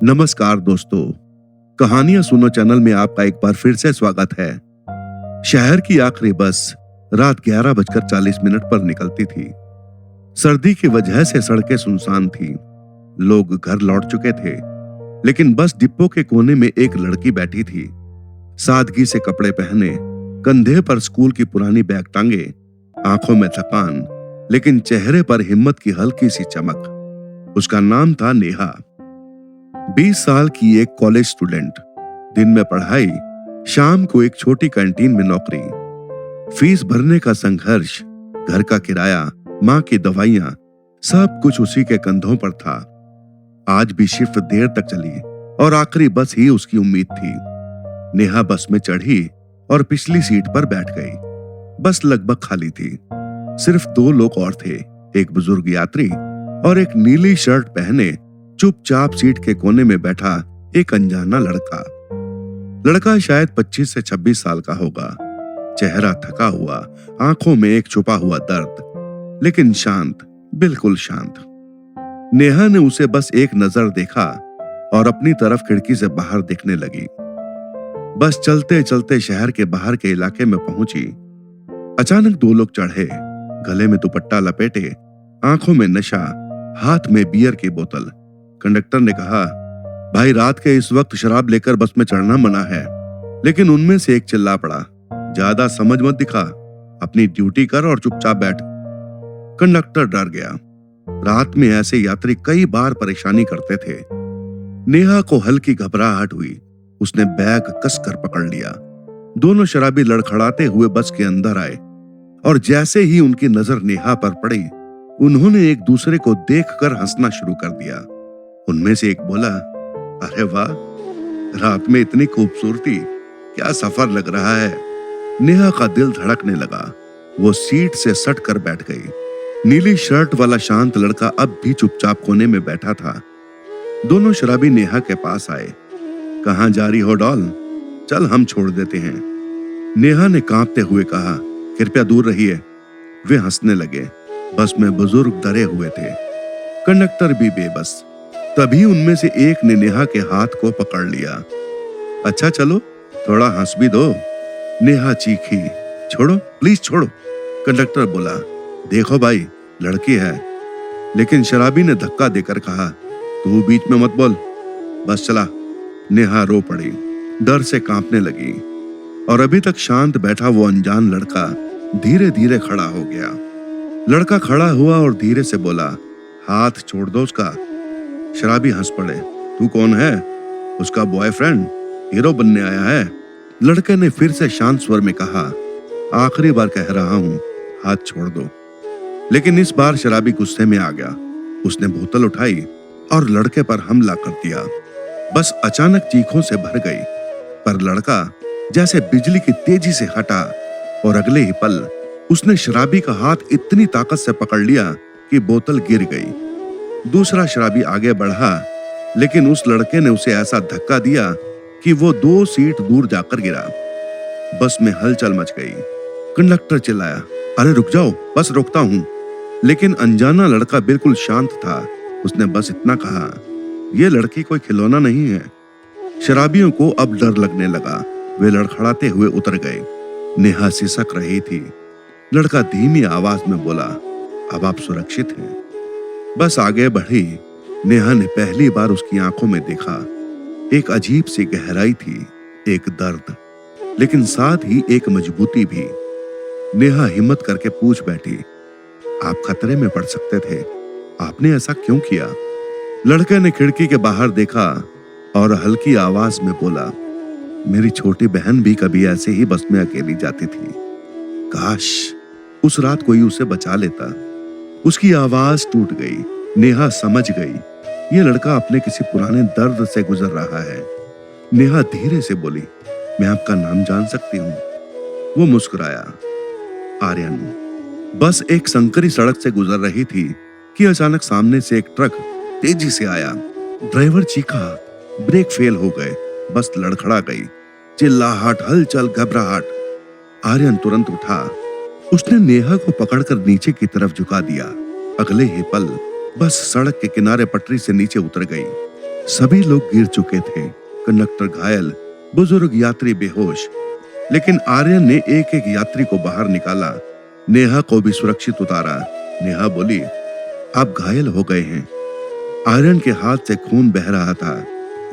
नमस्कार दोस्तों, कहानियां सुनो चैनल में आपका एक बार फिर से स्वागत है। शहर की आखिरी बस रात 11:40 पर निकलती थी। सर्दी की वजह से सड़कें सुनसान थीं। लोग घर लौट चुके थे, लेकिन बस डिपो के कोने में एक लड़की बैठी थी। सादगी से कपड़े पहने, कंधे पर स्कूल की पुरानी बैग टांगे, आंखों में थकान, लेकिन चेहरे पर हिम्मत की हल्की सी चमक। उसका नाम था नेहा। 20 साल की एक कॉलेज स्टूडेंट। दिन में पढ़ाई, शाम को एक छोटी कैंटीन में नौकरी। फीस भरने का संघर्ष, घर का किराया, मां की दवाइयां, सब कुछ उसी के कंधों पर था। आज भी शिफ्ट देर तक चली और आखिरी बस ही उसकी उम्मीद थी। नेहा बस में चढ़ी और पिछली सीट पर बैठ गई। बस लगभग खाली थी। सिर्फ 2 लोग और थे, एक बुजुर्ग यात्री और एक नीली शर्ट पहने चुपचाप सीट के कोने में बैठा एक अनजाना लड़का शायद 25 से 26 साल का होगा। चेहरा थका हुआ, आंखों में एक छुपा हुआ दर्द, लेकिन शांत, बिल्कुल शांत। नेहा ने उसे बस एक नजर देखा और अपनी तरफ खिड़की से बाहर देखने लगी। बस चलते चलते शहर के बाहर के इलाके में पहुंची। अचानक 2 लोग चढ़े, गले में दुपट्टा लपेटे, आंखों में नशा, हाथ में बियर की बोतल। कंडक्टर ने कहा, भाई रात के इस वक्त शराब लेकर बस में चढ़ना मना है। लेकिन उनमें से एक चिल्ला पड़ा, ज्यादा समझ मत दिखा, अपनी ड्यूटी कर और चुपचाप बैठ। कंडक्टर डर गया। रात में ऐसे यात्री कई बार परेशानी करते थे। नेहा को हल्की घबराहट हुई। उसने बैग कसकर पकड़ लिया। दोनों शराबी लड़खड़ाते हुए बस के अंदर आए और जैसे ही उनकी नजर नेहा पर पड़ी, उन्होंने एक दूसरे को देखकर हंसना शुरू कर दिया। उनमें से एक बोला, अरे वाह, रात में इतनी खूबसूरती, क्या सफर लग रहा है। नेहा का दिल धड़कने लगा। वो सीट से सट कर बैठ गई। नीली शर्ट वाला शांत लड़का अब भी चुपचाप कोने में बैठा था। दोनों शराबी नेहा के पास आए। कहां जा रही हो डॉल, चल हम छोड़ देते हैं। नेहा ने कांपते हुए कहा, कृपया दूर रहिए। वे हंसने लगे। बस में बुजुर्ग डरे हुए थे, कंडक्टर भी बेबस। तभी उनमें से एक ने नेहा के हाथ को पकड़ लिया। अच्छा चलो, थोड़ा हंस भी दो। नेहा चीखी, छोड़ो प्लीज छोड़ो। कंडक्टर बोला, देखो भाई, लड़की है। लेकिन शराबी ने धक्का देकर कहा, तू बीच में मत बोल, बस चला। नेहा रो पड़ी, डर से कांपने लगी और अभी तक शांत बैठा वो अनजान लड़का धीरे धीरे खड़ा हो गया। लड़का खड़ा हुआ और धीरे से बोला, हाथ छोड़ दो उसका। शराबी हंस पड़े, तू कौन है? उसका बॉयफ्रेंड, हीरो बनने आया है। लड़के ने फिर से शांत स्वर में कहा, आखिरी बार कह रहा हूं, हाथ छोड़ दो। लेकिन इस बार शराबी गुस्से में आ गया। उसने बोतल उठाई और लड़के पर हमला कर दिया। बस अचानक चीखों से भर गई, पर लड़का जैसे बिजली की तेजी से हटा और अगले ही पल उसने शराबी का हाथ इतनी ताकत से पकड़ लिया कि बोतल गिर गई। दूसरा शराबी आगे बढ़ा, लेकिन उस लड़के ने उसे ऐसा धक्का दिया कि वो 2 सीट दूर जाकर गिरा। बस में हलचल मच गई। कंडक्टर चिल्लाया, अरे रुक जाओ, बस रोकता हूं। लेकिन अनजाना लड़का बिल्कुल शांत था। उसने बस इतना कहा, यह लड़की कोई खिलौना नहीं है। शराबियों को अब डर लगने लगा। वे लड़खड़ाते हुए उतर गए। नेहा सिसक रही थी। लड़का धीमी आवाज में बोला, अब आप सुरक्षित हैं। बस आगे बढ़ी। नेहा ने पहली बार उसकी आंखों में देखा। एक अजीब सी गहराई थी, एक दर्द, लेकिन साथ ही एक मजबूती भी। नेहा हिम्मत करके पूछ बैठी, आप खतरे में पड़ सकते थे, आपने ऐसा क्यों किया? लड़के ने खिड़की के बाहर देखा और हल्की आवाज में बोला, मेरी छोटी बहन भी कभी ऐसे ही बस में अकेली जाती थी। काश उस रात कोई उसे बचा लेता। उसकी आवाज टूट गई। नेहा समझ गई, यह लड़का अपने किसी पुराने दर्द से गुजर रहा है। नेहा धीरे से बोली, मैं आपका नाम जान सकती हूँ? वो मुस्कुराया, आर्यन। बस एक संकरी सड़क से गुजर रही थी कि अचानक सामने से एक ट्रक तेजी से आया। ड्राइवर चीखा, ब्रेक फेल हो गए, बस लड़खड़ा गई। चिल्लाहट, हलचल, घबराहट। आर्यन तुरंत उठा। उसने नेहा को पकड़कर नीचे की तरफ झुका दिया। अगले ही पल बस सड़क के किनारे पटरी से नीचे उतर गई। सभी लोग गिर चुके थे, कंडक्टर घायल, बुजुर्ग यात्री बेहोश। लेकिन आर्यन ने एक एक यात्री को बाहर निकाला, नेहा को भी सुरक्षित उतारा। नेहा बोली, आप घायल हो गए हैं। आर्यन के हाथ से खून बह रहा था,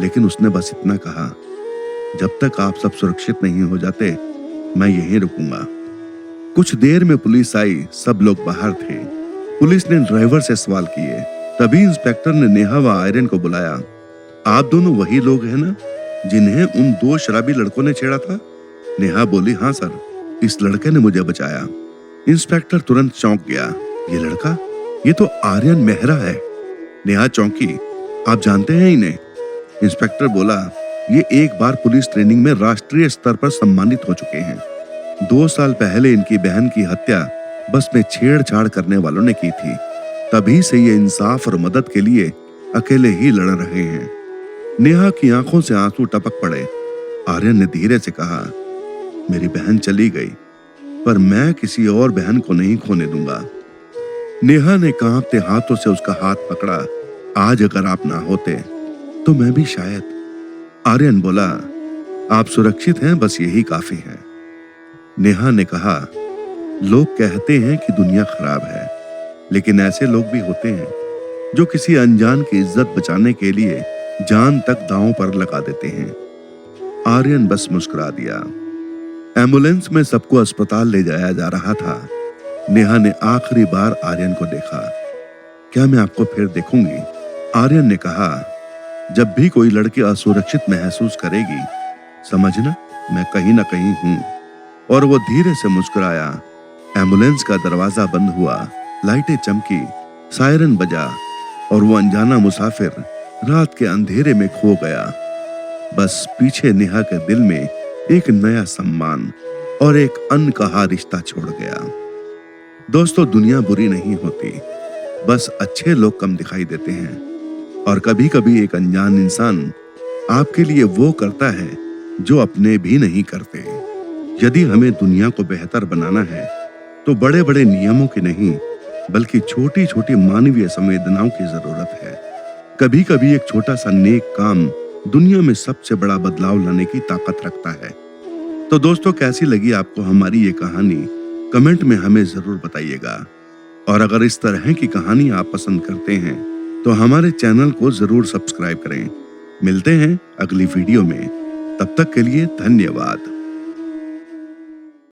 लेकिन उसने बस इतना कहा, जब तक आप सब सुरक्षित नहीं हो जाते मैं यहीं रुकूंगा। कुछ देर में पुलिस आई, सब लोग बाहर थे। पुलिस ने ड्राइवर से सवाल किए। तभी इंस्पेक्टर ने नेहा व आर्यन को बुलाया। आप दोनों वही लोग हैं ना जिन्हें उन 2 शराबी लड़कों ने छेड़ा था? नेहा बोली, हाँ सर, इस लड़के ने मुझे बचाया। इंस्पेक्टर तुरंत चौंक गया। ये लड़का, ये तो आर्यन मेहरा है। नेहा चौंकी, आप जानते हैं इन्हें? इंस्पेक्टर बोला, ये एक बार पुलिस ट्रेनिंग में राष्ट्रीय स्तर पर सम्मानित हो चुके हैं। 2 साल पहले इनकी बहन की हत्या बस में छेड़छाड़ करने वालों ने की थी। तभी से ये इंसाफ और मदद के लिए अकेले ही लड़ रहे हैं। नेहा की आंखों से आंसू टपक पड़े। आर्यन ने धीरे से कहा, मेरी बहन चली गई, पर मैं किसी और बहन को नहीं खोने दूंगा। नेहा ने कांपते हाथों से उसका हाथ पकड़ा। आज अगर आप ना होते तो मैं भी शायद। आर्यन बोला, आप सुरक्षित हैं, बस यही काफी है। नेहा ने कहा, लोग कहते हैं कि दुनिया खराब है, लेकिन ऐसे लोग भी होते हैं जो किसी अनजान की इज्जत बचाने के लिए जान तक दांव पर लगा देते हैं। आर्यन बस मुस्कुरा दिया। एम्बुलेंस में सबको अस्पताल ले जाया जा रहा था। नेहा ने आखिरी बार आर्यन को देखा। क्या मैं आपको फिर देखूंगी? आर्यन ने कहा, जब भी कोई लड़की असुरक्षित महसूस करेगी, समझना मैं कहीं ना कहीं हूं। और वो धीरे से मुस्कुराया। एम्बुलेंस का दरवाजा बंद हुआ, लाइटें चमकी, सायरन बजा और वो अनजाना मुसाफिर रात के अंधेरे में खो गया। बस पीछे नेहा के दिल में एक नया सम्मान और एक अनकहा रिश्ता छोड़ गया। दोस्तों, दुनिया बुरी नहीं होती, बस अच्छे लोग कम दिखाई देते हैं। और कभी कभी एक अनजान इंसान आपके लिए वो करता है जो अपने भी नहीं करते। यदि हमें दुनिया को बेहतर बनाना है तो बड़े बड़े नियमों की नहीं, बल्कि छोटी छोटी मानवीय संवेदनाओं की जरूरत है। कभी कभी एक छोटा सा नेक काम दुनिया में सबसे बड़ा बदलाव लाने की ताकत रखता है। तो दोस्तों, कैसी लगी आपको हमारी ये कहानी? कमेंट में हमें जरूर बताइएगा। और अगर इस तरह की कहानी आप पसंद करते हैं तो हमारे चैनल को जरूर सब्सक्राइब करें। मिलते हैं अगली वीडियो में, तब तक के लिए धन्यवाद।